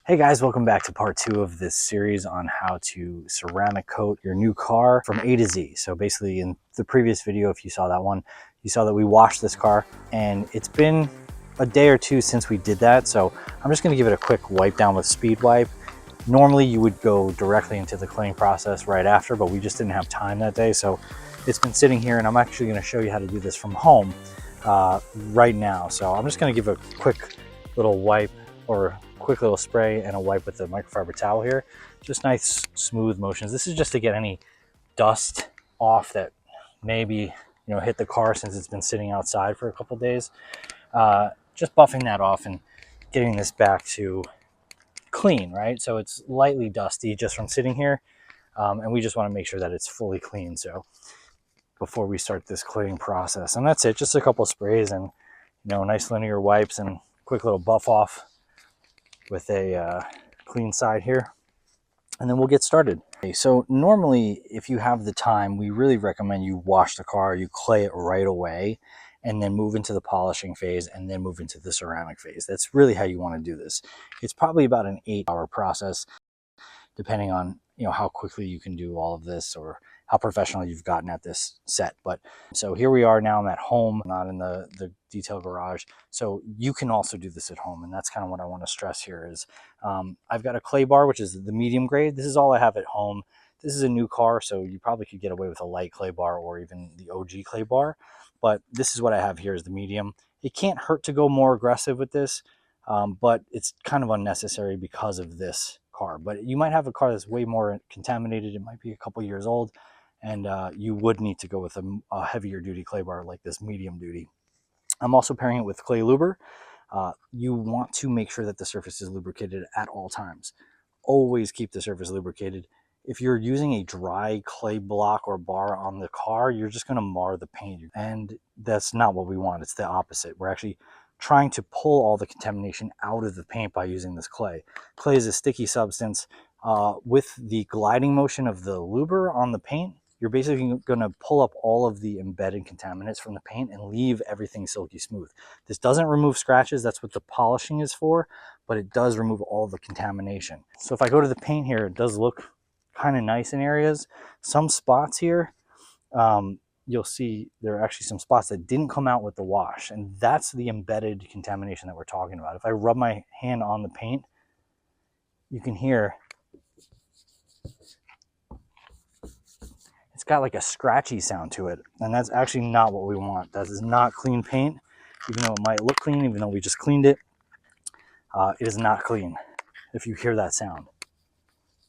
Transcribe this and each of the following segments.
Hey guys, welcome back to part 2 of this series on how to ceramic coat your new car from A to Z. So basically in the previous video, if you saw that one, you saw that we washed this car and it's been a day or two since we did that. So I'm just gonna give it a quick wipe down with speed wipe. Normally you would go directly into the cleaning process right after, but we just didn't have time that day. So it's been sitting here and I'm actually gonna show you how to do this from home right now. So I'm just gonna give a quick little wipe or quick little spray and a wipe with the microfiber towel here. Just nice smooth motions. This is just to get any dust off that maybe hit the car since it's been sitting outside for a couple days. Just buffing that off and getting this back to clean, right? So it's lightly dusty just from sitting here, and we just want to make sure that it's fully clean. So before we start this cleaning process, and that's it, just a couple sprays and nice linear wipes and quick little buff off with a clean side here, and then we'll get started. Okay, so normally if you have the time, we really recommend you wash the car, you clay it right away, and then move into the polishing phase and then move into the ceramic phase. That's really how you want to do this. It's probably about an 8-hour process, depending on how quickly you can do all of this or how professional you've gotten at this set. But so here we are now. I'm at home, not in the detail garage. So you can also do this at home. And that's kind of what I want to stress here is I've got a clay bar, which is the medium grade. This is all I have at home. This is a new car, so you probably could get away with a light clay bar or even the OG clay bar. But this is what I have here is the medium. It can't hurt to go more aggressive with this, but it's kind of unnecessary because of this car. But you might have a car that's way more contaminated. It might be a couple years old, and you would need to go with a heavier duty clay bar like this medium duty. I'm also pairing it with clay luber. You want to make sure that the surface is lubricated at all times. Always keep the surface lubricated. If you're using a dry clay block or bar on the car, you're just going to mar the paint, and that's not what we want. It's the opposite. We're actually trying to pull all the contamination out of the paint by using this clay. Clay is a sticky substance. With the gliding motion of the luber on the paint, you're basically going to pull up all of the embedded contaminants from the paint and leave everything silky smooth. This doesn't remove scratches. That's what the polishing is for, but it does remove all the contamination. So if I go to the paint here, it does look kind of nice in areas. Some spots here, you'll see there are actually some spots that didn't come out with the wash, and that's the embedded contamination that we're talking about. If I rub my hand on the paint, you can hear it's got like a scratchy sound to it, and that's actually not what we want. That is not clean paint. Even though it might look clean, even though we just cleaned it, it is not clean. If you hear that sound,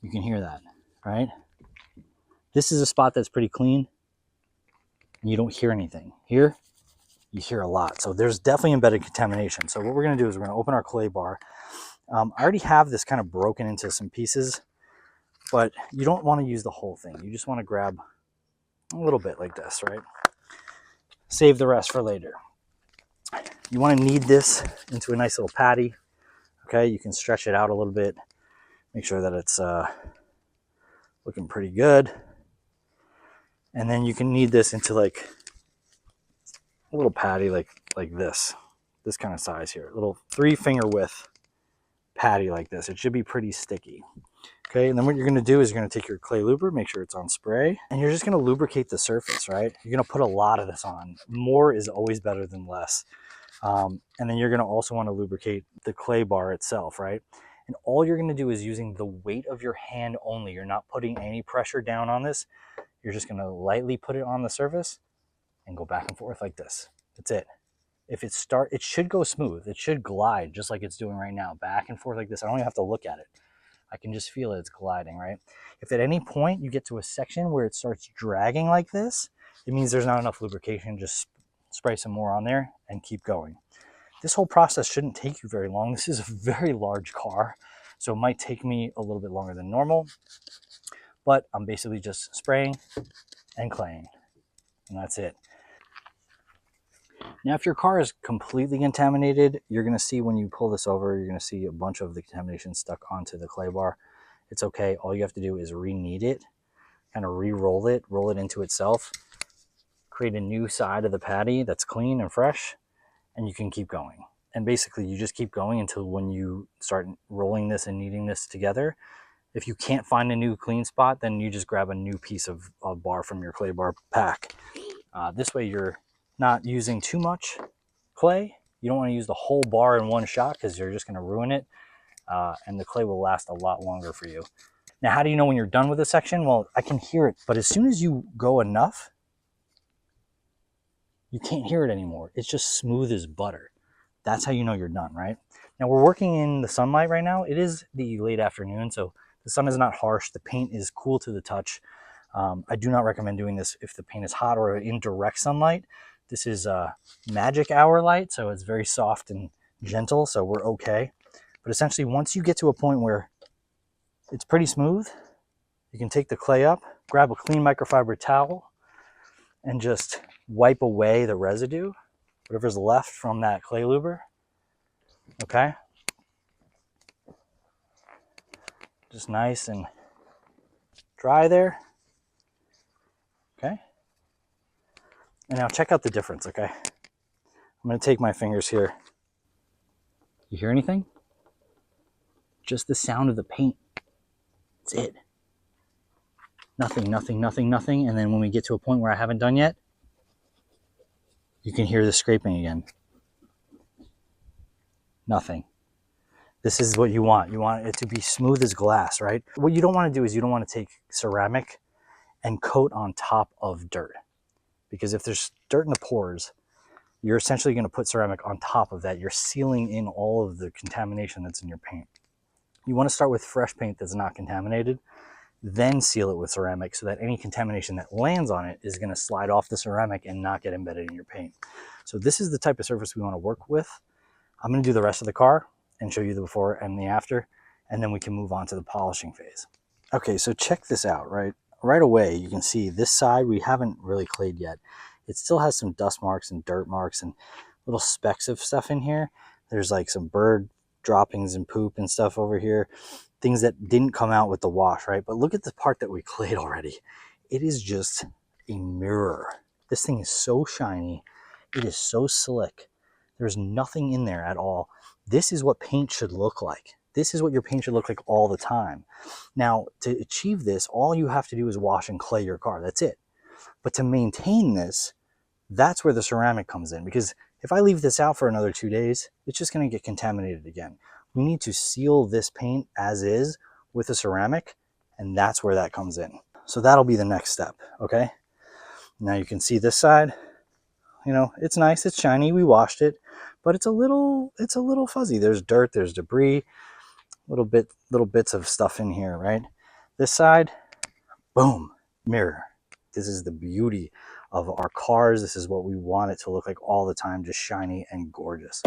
you can hear that, right? This is a spot that's pretty clean, and you don't hear anything. Here, you hear a lot. So there's definitely embedded contamination. So what we're going to do is we're going to open our clay bar. I already have this kind of broken into some pieces, but you don't want to use the whole thing. You just want to grab a little bit like this, right? Save the rest for later. You want to knead this into a nice little patty. Okay, you can stretch it out a little bit. Make sure that it's looking pretty good. And then you can knead this into like a little patty like this kind of size here. A little 3-finger width patty like this. It should be pretty sticky. Okay, and then what you're going to do is you're going to take your clay luber, make sure it's on spray, and you're just going to lubricate the surface, right? You're going to put a lot of this on. More is always better than less. And then you're going to also want to lubricate the clay bar itself, right? And all you're going to do is using the weight of your hand only. You're not putting any pressure down on this. You're just going to lightly put it on the surface and go back and forth like this. That's it. If it should go smooth. It should glide just like it's doing right now, back and forth like this. I don't even have to look at it. I can just feel it's gliding, right? If at any point you get to a section where it starts dragging like this, it means there's not enough lubrication. Just spray some more on there and keep going. This whole process shouldn't take you very long. This is a very large car, so it might take me a little bit longer than normal, but I'm basically just spraying and claying, and that's it. Now, if your car is completely contaminated, you're going to see when you pull this over, you're going to see a bunch of the contamination stuck onto the clay bar. It's okay. All you have to do is re-knead it, kind of re-roll it, roll it into itself, create a new side of the patty that's clean and fresh, and you can keep going. And basically you just keep going until when you start rolling this and kneading this together. If you can't find a new clean spot, then you just grab a new piece of bar from your clay bar pack. This way you're not using too much clay. You don't want to use the whole bar in one shot because you're just going to ruin it. And the clay will last a lot longer for you. Now, how do you know when you're done with a section? Well, I can hear it, but as soon as you go enough, you can't hear it anymore. It's just smooth as butter. That's how you know you're done, right? Now, we're working in the sunlight right now. It is the late afternoon, so the sun is not harsh. The paint is cool to the touch. I do not recommend doing this if the paint is hot or in direct sunlight. This is magic hour light, so it's very soft and gentle, so we're okay. But essentially, once you get to a point where it's pretty smooth, you can take the clay up, grab a clean microfiber towel, and just wipe away the residue, whatever's left from that clay luber, okay? Just nice and dry there, okay? And now check out the difference, okay? I'm gonna take my fingers here. You hear anything? Just the sound of the paint. That's it. Nothing, nothing, nothing, nothing. And then when we get to a point where I haven't done yet, you can hear the scraping again. Nothing. This is what you want. You want it to be smooth as glass, right? What you don't want to do is you don't want to take ceramic and coat on top of dirt. Because if there's dirt in the pores, you're essentially going to put ceramic on top of that. You're sealing in all of the contamination that's in your paint. You want to start with fresh paint that's not contaminated, then seal it with ceramic so that any contamination that lands on it is going to slide off the ceramic and not get embedded in your paint. So this is the type of surface we want to work with. I'm going to do the rest of the car and show you the before and the after, and then we can move on to the polishing phase. Okay, so check this out, right? Right away, you can see this side we haven't really clayed yet. It still has some dust marks and dirt marks and little specks of stuff in here. There's like some bird droppings and poop and stuff over here. Things that didn't come out with the wash, right? But look at the part that we clayed already. It is just a mirror. This thing is so shiny. It is so slick. There's nothing in there at all. This is what paint should look like. This is what your paint should look like all the time. Now, to achieve this, all you have to do is wash and clay your car. That's it. But to maintain this, that's where the ceramic comes in. Because if I leave this out for another 2 days, it's just going to get contaminated again. We need to seal this paint as is with a ceramic, and that's where that comes in. So that'll be the next step, okay? Now you can see this side, you know, it's nice, it's shiny, we washed it, but it's a little fuzzy. There's dirt, there's debris, little bits of stuff in here, right? This side, boom, mirror. This is the beauty of our cars. This is what we want it to look like all the time, just shiny and gorgeous.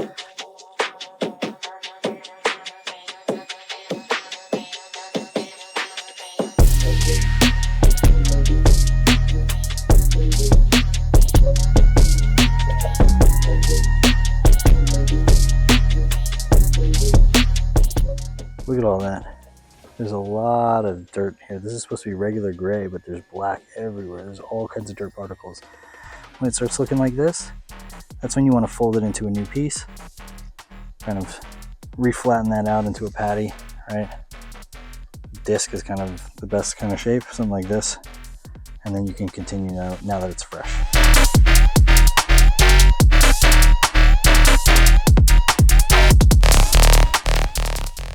Look at all that. There's a lot of dirt here. This is supposed to be regular gray, but there's black everywhere. There's all kinds of dirt particles. When it starts looking like this, that's when you want to fold it into a new piece. Kind of reflatten that out into a patty, right? Disc is kind of the best kind of shape, something like this. And then you can continue now that it's fresh.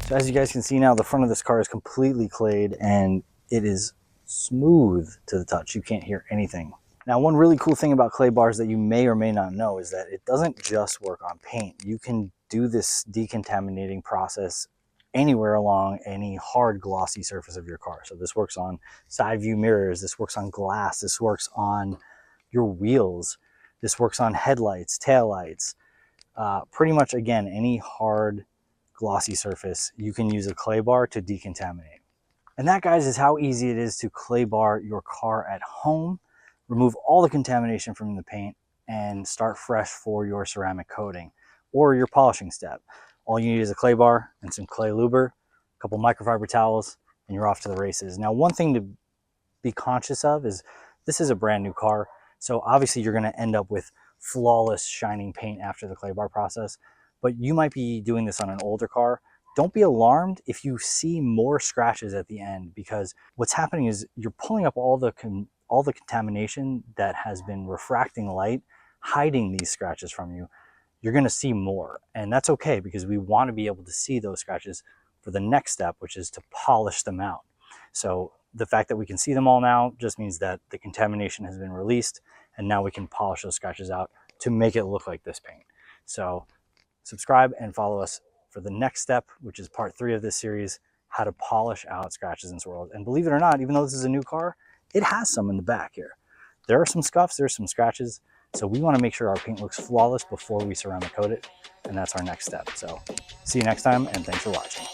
So as you guys can see now, the front of this car is completely clayed and it is smooth to the touch. You can't hear anything. Now, one really cool thing about clay bars that you may or may not know is that it doesn't just work on paint. You can do this decontaminating process anywhere along any hard glossy surface of your car. So this works on side view mirrors, this works on glass, this works on your wheels, this works on headlights, taillights, pretty much, again, any hard glossy surface, you can use a clay bar to decontaminate. And that, guys, is how easy it is to clay bar your car at home, remove all the contamination from the paint, and start fresh for your ceramic coating or your polishing step. All you need is a clay bar and some clay luber, a couple microfiber towels, and you're off to the races. Now, one thing to be conscious of is this is a brand new car, so obviously you're going to end up with flawless shining paint after the clay bar process. but you might be doing this on an older car. Don't be alarmed if you see more scratches at the end, because what's happening is you're pulling up all the contamination that has been refracting light, hiding these scratches from you. You're going to see more, and that's okay, because we want to be able to see those scratches for the next step, which is to polish them out. So the fact that we can see them all now just means that the contamination has been released, and now we can polish those scratches out to make it look like this paint. So subscribe and follow us for the next step, which is part 3 of this series, how to polish out scratches and swirls. And believe it or not, even though this is a new car, it has some in the back here. There are some scuffs, there's some scratches. So we want to make sure our paint looks flawless before we ceramic coat it. And that's our next step. So see you next time, and thanks for watching.